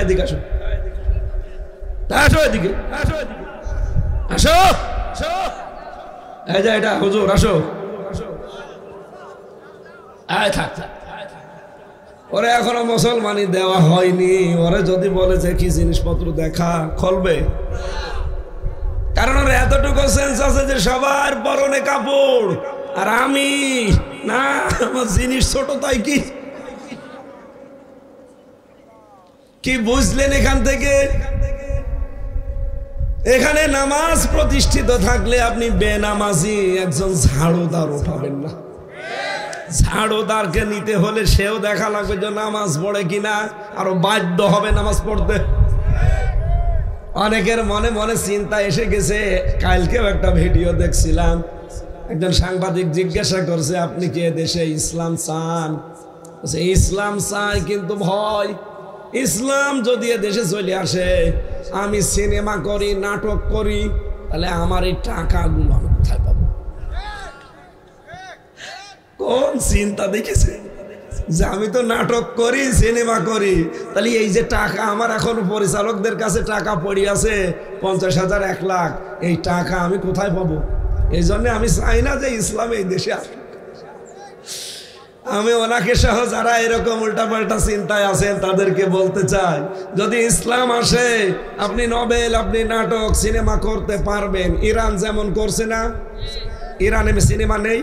এদিকে আসো, আসো এদিকে, আসো এদিকে, আসো, এই যে এটা হুজুর, আসো, থাক। ওরে এখনো মুসলমানই দেওয়া হয়নি। ওরে যদি বলে যে কি জিনিসপত্র দেখা, খুলবে। কারণ ওর এতটুকু সেন্স আছে যে সবার পরনে কাপড়, আর আমি না, আমার জিনিস ছোট, তাই কি কি বুঝলেন এখান থেকে? এখানে নামাজ প্রতিষ্ঠিত থাকলে আপনি বেনামাজি একজন ঝাড়ুদার উঠাবেন না। ঝাড়ুদারকে নিতে হলে সেও দেখা লাগবে যে নামাজ পড়ে কিনা, আরো বাধ্য হবে নামাজ পড়তে। অনেকের মনে মনে চিন্তা এসে গেছে। কালকেও একটা ভিডিও দেখছিলাম, একজন সাংবাদিক জিজ্ঞাসা করছে আপনি কি দেশে ইসলাম চান? ইসলাম চাই, কিন্তু ভয়। ইসলাম যদি দেশে চলে আসে, আমি সিনেমা করি, নাটক করি, তাহলে আমার এই টাকাগুলো আমি কোথায় পাবো? কোন চিন্তা দেখেছে যে আমি তো নাটক করি, সিনেমা করি, তাহলে এই যে টাকা আমার এখন পরিচালকদের কাছে টাকা পড়ে আছে 50,000, 1 লাখ, এই টাকা আমি কোথায় পাবো? এই জন্য আমি চাই না যে ইসলাম এই দেশে আসে। আমি ওনাকে সহ যারা এরকম উল্টাপাল্টা চিন্তায় আছেন তাদেরকে বলতে চাই, যদি ইসলাম আসে, আপনি নভেল, আপনি নাটক, সিনেমা করতে পারবেন। ইরান যেমন করছে না, ইরানে সিনেমা নেই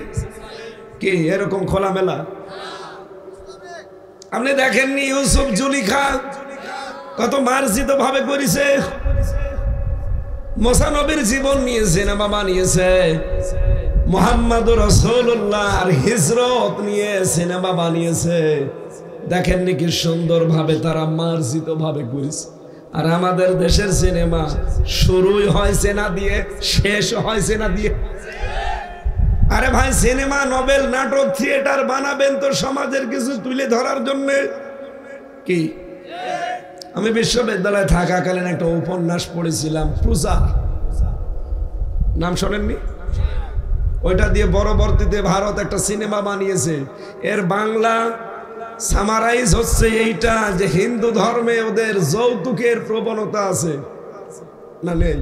কি এরকম খোলামেলা? আপনি দেখেননি ইউসুফ জুলিখা কত মার্জিত ভাবে করেছে? মুসা নবীর জীবন নিয়ে সিনেমা বানিয়েছে, মুহাম্মদুর রাসূলুল্লাহর হিজরত নিয়ে সিনেমা বানিয়েছে। দেখেননি কি সুন্দর ভাবে তারা মার্জিত ভাবে করেছে। আর আমাদের দেশের সিনেমা শুরুই হয়েছে না দিয়ে, শেষ হয়েছে না দিয়ে। আরে ভাই, সিনেমা, নভেল, নাটক, থিয়েটার বানাবেন তো সমাজের কিছু তুলে ধরার জন্য। কি আমি বিশ্ববিদ্যালয়ে থাকাকালীন একটা উপন্যাস পড়েছিলাম, পূজা, নাম শোনেননি? ওইটা দিয়ে পরবর্তীতে ভারত একটা সিনেমা বানিয়েছে। এর বাংলা সামারাইজ হচ্ছে এইটা যে হিন্দু ধর্মে ওদের যৌতুকের প্রবণতা আছে না নেই?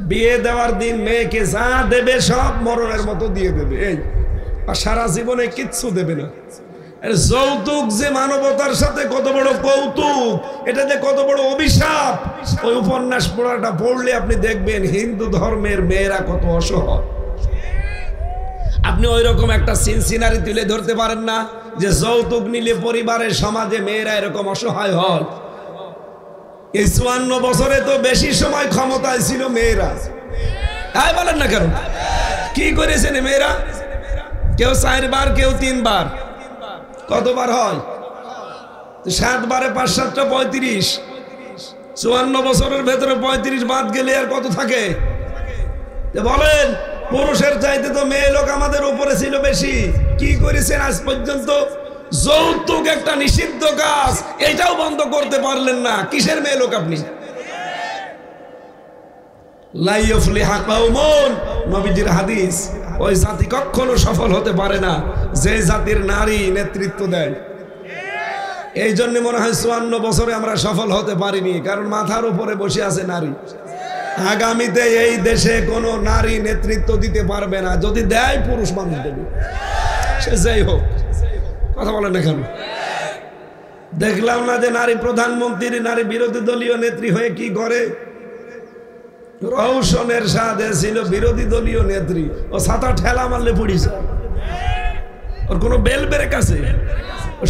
বিয়ে দেওয়ার দিন মেয়েকে যা দেবে সব মরণের মতো দিয়ে দেবে, এই, আর সারা জীবনে কিচ্ছু দেবে না। যৌতুক যে মানবতার সাথে কত বড় কৌতুক, এটা যে কত বড় অভিশাপ, ওই উপন্যাস পড়াটা পড়লে আপনি দেখবেন হিন্দু ধর্মের মেয়েরা কত অসহায়। আপনি ওই রকম একটা সিনারি তুলে ধরতে পারেন না যে যৌতুক নিলে পরিবারের, সমাজে মেয়েরা এরকম অসহায় হয়? এই 54 বছরে তো বেশি সময় ক্ষমতায় ছিল মেয়েরা। তাই বলেন না কেন? কি করেছেন মেয়েরা? কেউ 4 বার, কেউ 3 বার। কতবার হয়? 7 বারে 5 7 35। 54 বছরের ভেতরে 35 বাদ গেলে আর কত থাকে? বলেন। পুরুষের চাইতে তো মেয়ে লোক আমাদের উপরে ছিল বেশি। কি করেছেন আজ পর্যন্ত? যৌতুক একটা নিষিদ্ধ কাজ, এটাও বন্ধ করতে পারলেন না। কিসের মেয়ে লোক আপনি? লা ইউফলিহু কওমুন, নবীজির হাদিস, ওই জাতি কখনো সফল হতে পারে না যে জাতির নারী নেতৃত্ব দেয়। এই জন্য মনে হয় 54 বছরে আমরা সফল হতে পারিনি, কারণ মাথার উপরে বসে আছে নারী। আগামীতে এই দেশে কোনো নারী নেতৃত্ব দিতে পারবে না, যদি দেয় পুরুষ মানুষ দেবে, সে যাই হোক। কথা বলেন না কেন? দেখলাম না যে নারী প্রধানমন্ত্রী নারী বিরোধী দলীয় নেত্রী হয়ে কি করে? রওশনের সাথে ছিল বিরোধী দলীয় নেত্রী, ও ছাতা ঠেলা মারলে পড়িছে, ওর কোনো বেল ব্রেক আছে?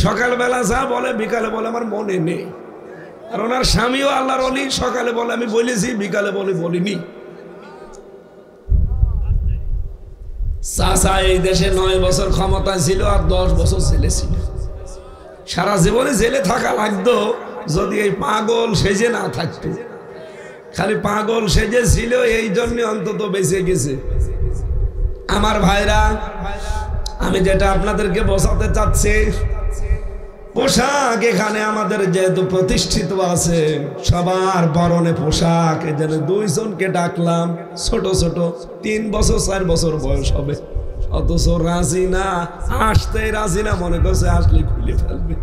সকালবেলা যা বলে বিকালে বলে আমার মনে নেই। আর ওনার স্বামীও আল্লাহর ওলি, সকালে বলে আমি বলেছি, বিকালে বলে বলিনি। চাচা এই দেশে 9 বছর ক্ষমতা ছিল আর 10 বছর জেলে ছিল। সারা জীবনে জেলে থাকা লাগতো যদি এই পাগল সেজে না থাকতো। খালি পাগল সেজে ছিল, এই জন্য অন্তত বেঁচে গেছে। আমার ভাইরা, আমি যেটা আপনাদেরকে বোঝাতে চাচ্ছি, পোশাক এখানে আমাদের যেহেতু প্রতিষ্ঠিত আছে, সবার পরনে পোশাক। এই জন্য 2 জনকে ডাকলাম, ছোট ছোট 3 বছর 4 বছর বয়স হবে, অথচ রাজি না, আসতে রাজি না, মনে করছে আসলে খুলে ফেলবে।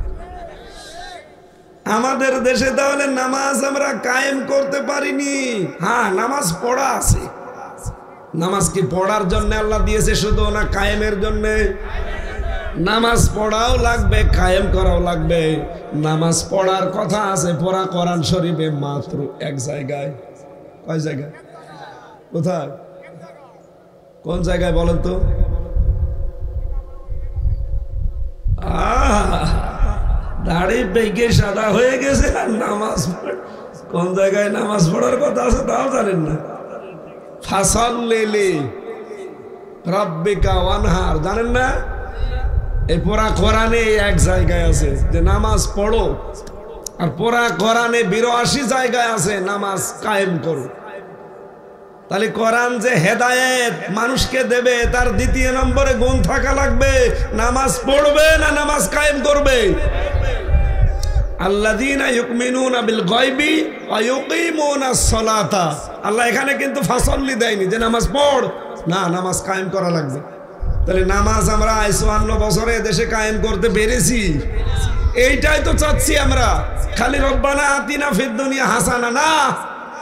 আমাদের দেশে তাহলে নামাজ আমরা কায়েম করতে পারিনি। হ্যাঁ, নামাজ পড়া আছে। নামাজ কি পড়ার জন্য আল্লাহ দিয়েছে শুধু, না কায়েমের জন্য? নামাজ পড়াও লাগবে, কায়েম করাও লাগবে। নামাজ পড়ার কথা আছে, পড়া কোরআন শরীফে মাত্র 1 জায়গায়। কয় জায়গায়? কোথায়? কোন জায়গায় বলেন তো? দাড়ি পেকে সাদা হয়ে গেছে আর নামাজ কোন জায়গায় নামাজ পড়ার কথা আছে তাও জানেন না। ফাসাল্লি রাব্বিকা ওয়ানহার, জানেন না? এই পুরা কোরআনে 1 জায়গায় আছে যে নামাজ পড়ো, আর পুরা কোরআনে 82 জায়গায় আছে নামাজ কায়েম করো। তাহলে কোরআন যে হেদায়েত মানুষকে দেবে, তার 2 নম্বরে গুণ থাকা লাগবে, নামাজ পড়বে না নামাজ কায়েম করবে। আল্লাযীনা ইউমিনুনা বিল গায়বি ওয়া ইউকিমুনাস সালাতা। আল্লাহ এখানে কিন্তু ফাসাল্লি দেয়নি যে নামাজ পড়, না, নামাজ কায়েম করা লাগবে। তাহলে নামাজ আমরা 54 বছরে দেশে কায়েম করতে পেরেছি, এইটাই তো চাচ্ছি আমরা। খালি রব্বানা আতিনা ফিদ দুনিয়া হাসানা না,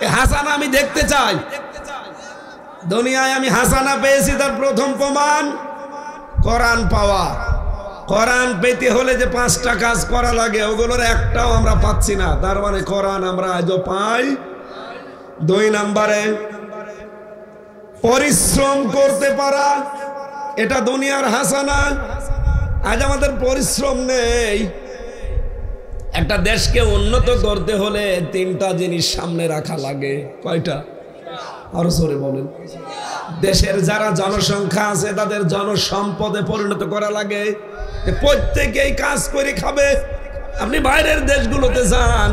এই হাসানা আমি দেখতে চাই। দুনিয়ায় আমি হাসানা পেয়েছি, তার প্রথম প্রমাণ কোরআন পাওয়া। কোরআন পেতে হলে যে 5টা কাজ করা লাগে, ওগুলোর একটাও আমরা পাচ্ছি না। তার মানে কোরআন আমরা আজও পাই। 2 নম্বরে পরিশ্রম করতে পারা, এটা দুনিয়ার হাসানা। আজ আমাদের পরিশ্রম নেই। একটা দেশকে উন্নত করতে হলে 3টা জিনিস সামনে রাখা লাগে। কয়টা? আরো জোরে বলেন। দেশের যারা জনসংখ্যা আছে তাদের জনসম্পদে পরিণত করা লাগে, প্রত্যেকেই কাজ করে খাবে। আপনি বাইরের দেশগুলোতে যান,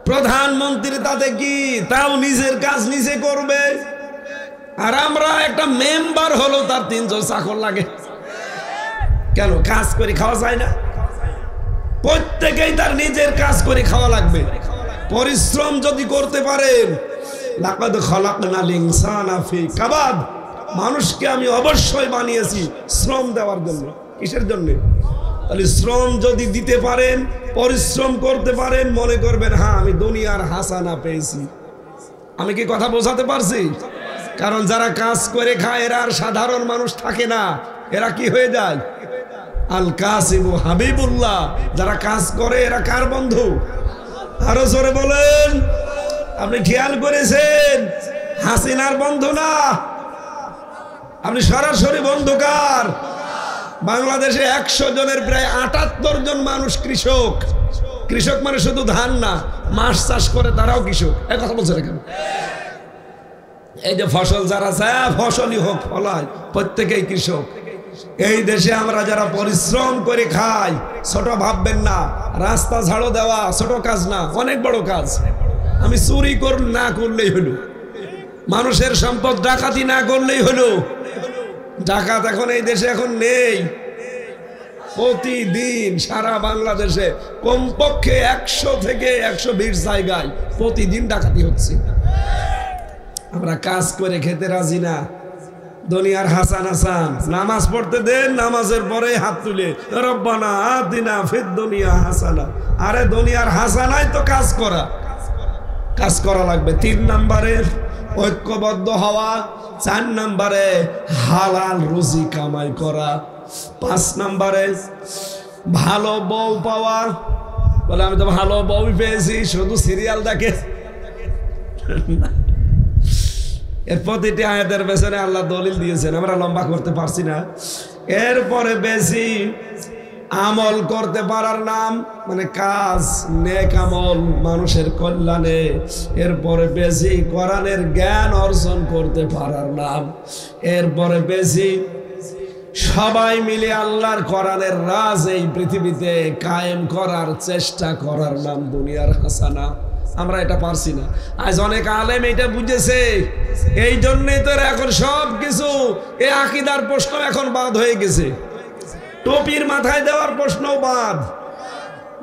প্রধানমন্ত্রী তাতে কি, তাও নিজের কাজ নিজে করবে। আর আমরা একটা মেম্বার হলো তার 3জন চাকর লাগে। কেন? কাজ করে খাওয়া যায় না? প্রত্যেকেই তার নিজের কাজ করে খাওয়া লাগবে। পরিশ্রম যদি করতে পারেন, লাকাদ খালাকনাল ইনসানা ফি কাবাদ, মানুষকে আমি অবশ্যই বানিয়েছি শ্রম দেওয়ার জন্য। কিসের জন্য? তাহলে শ্রম যদি দিতে পারেন, পরিশ্রম করতে পারেন, মনে করবেন হ্যাঁ আমি দুনিয়ার হাসানা পেয়েছি। আমি কি কথা বোঝাতে পারছি? কারণ যারা কাজ করে খায় এরা আর সাধারণ মানুষ থাকে না, এরা কি হয়ে যায়? আল কাসিবু হাবিবুল্লাহ। যারা কাজ করে এরা কার বন্ধু? আরো জোরে বলেন। আপনি খেয়াল করেছেন, হাসিনার বন্ধু না, আপনি সরাসরি বন্ধু কার? বাংলাদেশে 100 জনের প্রায় 78 জন মানুষ কৃষক। কৃষক মানে শুধু ধান না, মাছ চাষ করে তারাও কৃষক। এই কথা বলছে কেন? এই যে ফসল যারা চায় ফসলই হোক ফলায়, প্রত্যেকেই কৃষক। এই দেশে আমরা যারা পরিশ্রম করে খাই, ছোট ভাববেন না। রাস্তা ঝাড়ু দেওয়া ছোট কাজ না, অনেক বড় কাজ। আমি চুরি না করলেই হলো, মানুষের সম্পদ ডাকাতি না করলেই হলো। ডাকাত এখন এই দেশে এখন নেই। প্রতিদিন সারা বাংলাদেশে কমপক্ষে 100 থেকে 120 জায়গায় প্রতিদিন ডাকাতি হচ্ছে। আমরা কাজ করে খেতে রাজি না। দুনিয়ার হাসান হাসান নামাজ পড়তে দেন, নামাজের পরে হাত তুলে রব্বানা আতিনা ফিদ দুনিয়া হাসানা। আরে দুনিয়ার হাসানাই তো কাজ করা লাগবে। 3 নম্বরে ঐক্যবদ্ধ হওয়া, 4 নম্বরে হালাল রুজি কামাই করা, 5 নম্বরে ভালো বউ পাওয়া। বলে আমি তো ভালো বউ পেয়েছি, শুধু সিরিয়াল দেখে। এর প্রতিটি আয়াতের পেছনে আল্লাহ দলিল দিয়েছেন, আমরা লম্বা করতে পারছি না। এরপরে বেশি আমল করতে পারার নাম, মানে কাজ, নেক আমল মানুষের কল্যাণে। এরপরে বেশি কোরআনের জ্ঞান অর্জন করতে পারার নাম। এরপরে বেশি সবাই মিলে আল্লাহর কোরআনের রাজ এই পৃথিবীতে কায়েম করার চেষ্টা করার নাম দুনিয়ার হাসানা। আমরা এটা পারছি না। আজ অনেক আলেম এটা বুঝেছে, এই জন্যই তো এখন সব কিছু এই আকীদার প্রশ্ন এখন বাদ হয়ে গেছে। টুপির মাথায় দেওয়ার প্রশ্ন বাদ।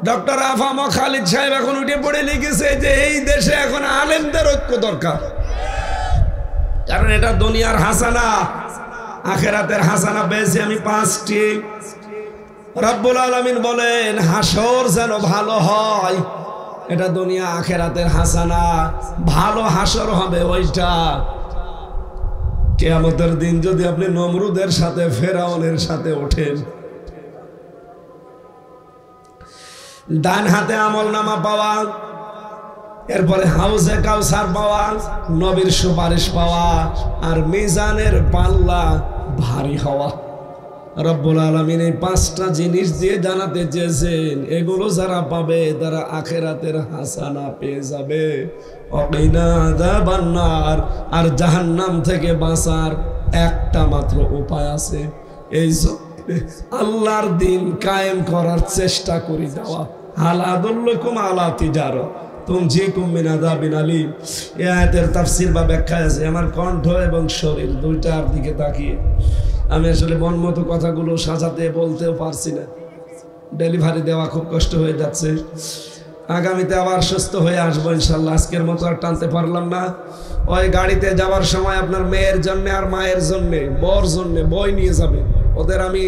ডক্টর আফাম খালিদ সাহেব এখন উঠে পড়ে লিখেছে যে এই দেশে এখন আলেমদের ঐক্য দরকার, কারণ এটা দুনিয়ার হাসানা। আখিরাতের হাসানা পেয়েছি আমি 5টি। রব্বুল আলামিন বলেন হাসর যেন ভালো হয়, এটা দুনিয়া আখিরাতের হাসানা। ভালো হাসর হবে ওইটা। কিয়ামতের দিন যদি আপনি নমরুদের সাথে ফেরাউনের সাথে ওঠেন, ডান হাতে আমলনামা পাওয়া, এরপরে হাউজে কাউসার পাওয়া, নবীর সুপারিশ পাওয়া, আর মিজানের পাল্লা ভারী হওয়া। রব্বুল আলামিন এই 5টা জিনিস দিয়ে জানাতে চেয়েছেন, এগুলো যারা পাবে তারা আখিরাতের হাসানা পেয়ে যাবে। ওয়াকিনা আযাবান নার। আর জাহান্নাম থেকে বাঁচার একটা মাত্র উপায় আছে, এই আল্লাহর দিন কায়েম করার চেষ্টা করে যাওয়া। হাল আদুল্লুকুম আলা তিজারা তুনজিকুম মিন আযাবিন আলীম। এই আয়াতের তাফসীর বা ব্যাখ্যা আছে। আমার কণ্ঠ এবং শরীর দুইটার দিকে তাকিয়ে আমি আসলে মন মতো কথাগুলো সাজাতে বলতেও পারছি না। ডেলিভারি দেওয়া খুব কষ্ট হয়ে যাচ্ছে। আগামীতে আবার সুস্থ হয়ে আসবো ইনশাল্লাহ। আজকের মতো আর টানতে পারলাম না। ওই গাড়িতে যাওয়ার সময় আপনার মেয়ের জন্য আর মায়ের জন্য, বর জন্য বই নিয়ে যাবেন। ওদের আমি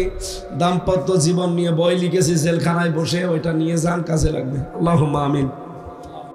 দাম্পত্য জীবন নিয়ে বই লিখেছি, জেলখানায় বসে, ওইটা নিয়ে যান, কাজে লাগবে। আল্লাহুম্মা আমিন।